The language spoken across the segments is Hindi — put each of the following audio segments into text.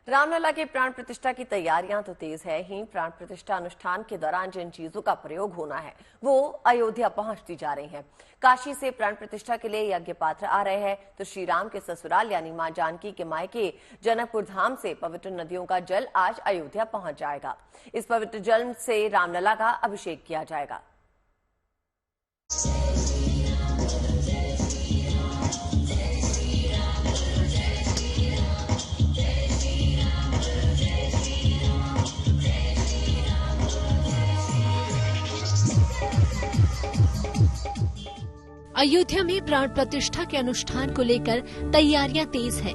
रामलला के प्राण प्रतिष्ठा की तैयारियां तो तेज है ही। प्राण प्रतिष्ठा अनुष्ठान के दौरान जिन चीजों का प्रयोग होना है वो अयोध्या पहुंचती जा रही हैं। काशी से प्राण प्रतिष्ठा के लिए यज्ञ पात्र आ रहे हैं तो श्री राम के ससुराल यानी मां जानकी के मायके जनकपुर धाम से पवित्र नदियों का जल आज अयोध्या पहुंच जाएगा। इस पवित्र जल से रामलला का अभिषेक किया जाएगा। अयोध्या में प्राण प्रतिष्ठा के अनुष्ठान को लेकर तैयारियां तेज हैं।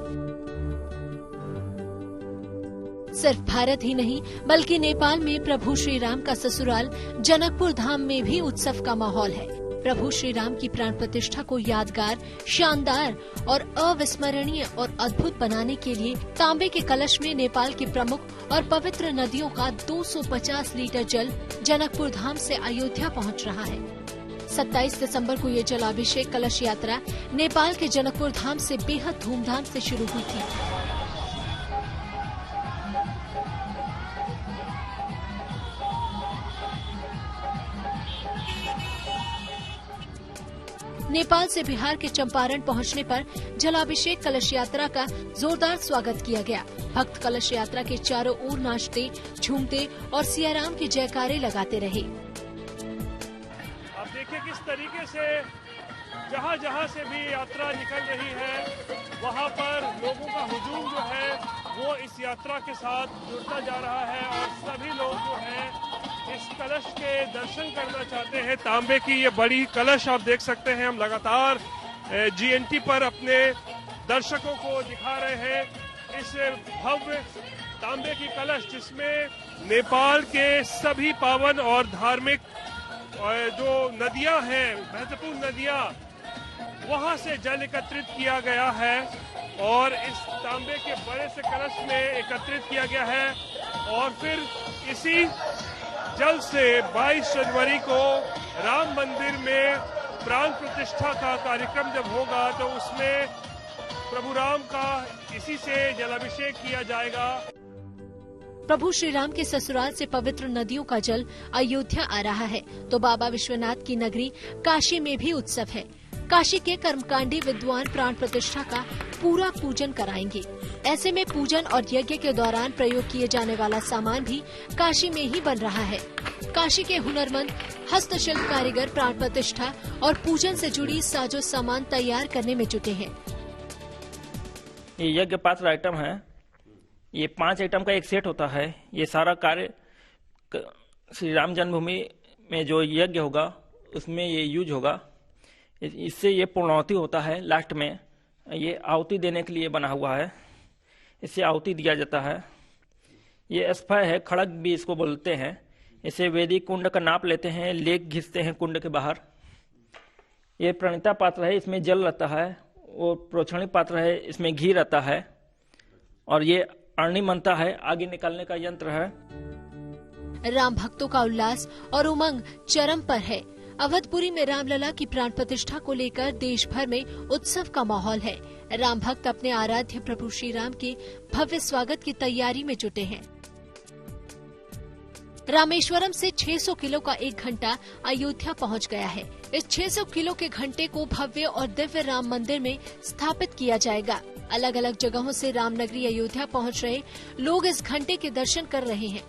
सिर्फ भारत ही नहीं बल्कि नेपाल में प्रभु श्री राम का ससुराल जनकपुर धाम में भी उत्सव का माहौल है। प्रभु श्री राम की प्राण प्रतिष्ठा को यादगार, शानदार और अविस्मरणीय और अद्भुत बनाने के लिए तांबे के कलश में नेपाल की प्रमुख और पवित्र नदियों का 250 लीटर जल जनकपुर धाम से अयोध्या पहुंच रहा है। 27 दिसंबर को ये जलाभिषेक कलश यात्रा नेपाल के जनकपुर धाम से बेहद धूमधाम से शुरू हुई थी। नेपाल से बिहार के चंपारण पहुंचने पर जलाभिषेक कलश यात्रा का जोरदार स्वागत किया गया। भक्त कलश यात्रा के चारों ओर नाचते, झूमते और सियाराम के जयकारे लगाते रहे। देखिए किस तरीके से जहाँ जहाँ से भी यात्रा निकल रही है वहाँ पर लोगों का हुजूम जो है वो इस यात्रा के साथ जुड़ता जा रहा है और सभी लोग जो है इस कलश के दर्शन करना चाहते हैं। तांबे की ये बड़ी कलश आप देख सकते हैं। हम लगातार GNT पर अपने दर्शकों को दिखा रहे हैं इस भव्य तांबे की कलश जिसमें नेपाल के सभी पावन और धार्मिक जो नदियां हैं, महत्वपूर्ण नदियां, वहां से जल एकत्रित किया गया है और इस तांबे के बड़े से कलश में एकत्रित किया गया है और फिर इसी जल से 22 जनवरी को राम मंदिर में प्राण प्रतिष्ठा का कार्यक्रम जब होगा तो उसमें प्रभु राम का इसी से जलाभिषेक किया जाएगा। प्रभु श्री राम के ससुराल से पवित्र नदियों का जल अयोध्या आ रहा है तो बाबा विश्वनाथ की नगरी काशी में भी उत्सव है। काशी के कर्मकांडी विद्वान प्राण प्रतिष्ठा का पूरा पूजन कराएंगे। ऐसे में पूजन और यज्ञ के दौरान प्रयोग किए जाने वाला सामान भी काशी में ही बन रहा है। काशी के हुनरमंद हस्तशिल्प कारीगर प्राण प्रतिष्ठा और पूजन से जुड़ी साजो सामान तैयार करने में जुटे हैं। ये यज्ञ पात्र आइटम है। ये 5 आइटम का एक सेट होता है। ये सारा कार्य श्री राम जन्मभूमि में जो यज्ञ होगा उसमें ये यूज होगा। इससे ये पूर्णाहुति होता है। लास्ट में ये आहुति देने के लिए बना हुआ है। इससे आहुति दिया जाता है। ये स्फय है, खड़ग भी इसको बोलते हैं। इसे वैदिक कुंड का नाप लेते हैं, लेक घिसते हैं कुंड के बाहर। ये प्रणिता पात्र है, इसमें जल रहता है। और प्रोक्षणी पात्र है, इसमें घी रहता है। और ये अरणी मनता है, आगे निकालने का यंत्र है। राम भक्तों का उल्लास और उमंग चरम पर है। अवधपुरी में रामलला की प्राण प्रतिष्ठा को लेकर देश भर में उत्सव का माहौल है। राम भक्त अपने आराध्य प्रभु श्री राम के भव्य स्वागत की तैयारी में जुटे हैं। रामेश्वरम से 600 किलो का एक घंटा अयोध्या पहुंच गया है। इस 600 किलो के घंटे को भव्य और दिव्य राम मंदिर में स्थापित किया जाएगा। अलग अलग जगहों से रामनगरी अयोध्या पहुंच रहे लोग इस घंटे के दर्शन कर रहे हैं।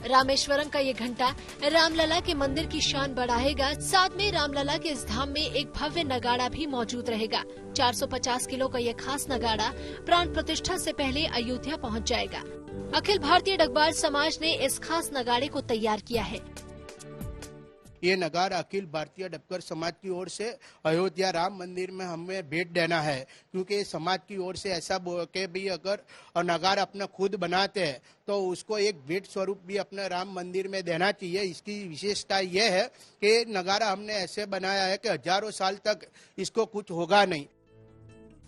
रामेश्वरम का ये घंटा रामलला के मंदिर की शान बढ़ाएगा। साथ में रामलला के इस धाम में एक भव्य नगाड़ा भी मौजूद रहेगा। 450 किलो का ये खास नगाड़ा प्राण प्रतिष्ठा से पहले अयोध्या पहुंच जाएगा। अखिल भारतीय डगबाज समाज ने इस खास नगाड़े को तैयार किया है। ये नगाड़ा अखिल भारतीय डबकर समाज की ओर से अयोध्या राम मंदिर में हमें भेंट देना है, क्योंकि समाज की ओर से ऐसा के भी अगर नगाड़ा अपना खुद बनाते हैं तो उसको एक भेंट स्वरूप भी अपने राम मंदिर में देना चाहिए। इसकी विशेषता यह है कि नगाड़ा हमने ऐसे बनाया है कि हजारों साल तक इसको कुछ होगा नहीं।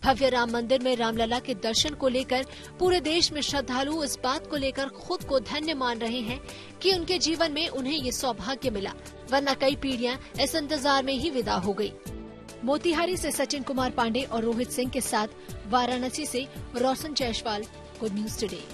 भव्य राम मंदिर में रामलला के दर्शन को लेकर पूरे देश में श्रद्धालु इस बात को लेकर खुद को धन्य मान रहे हैं कि उनके जीवन में उन्हें ये सौभाग्य मिला, वरना कई पीढ़ियां इस इंतजार में ही विदा हो गई। मोतिहारी से सचिन कुमार पांडे और रोहित सिंह के साथ वाराणसी से रोशन जायसवाल, गुड न्यूज टुडे।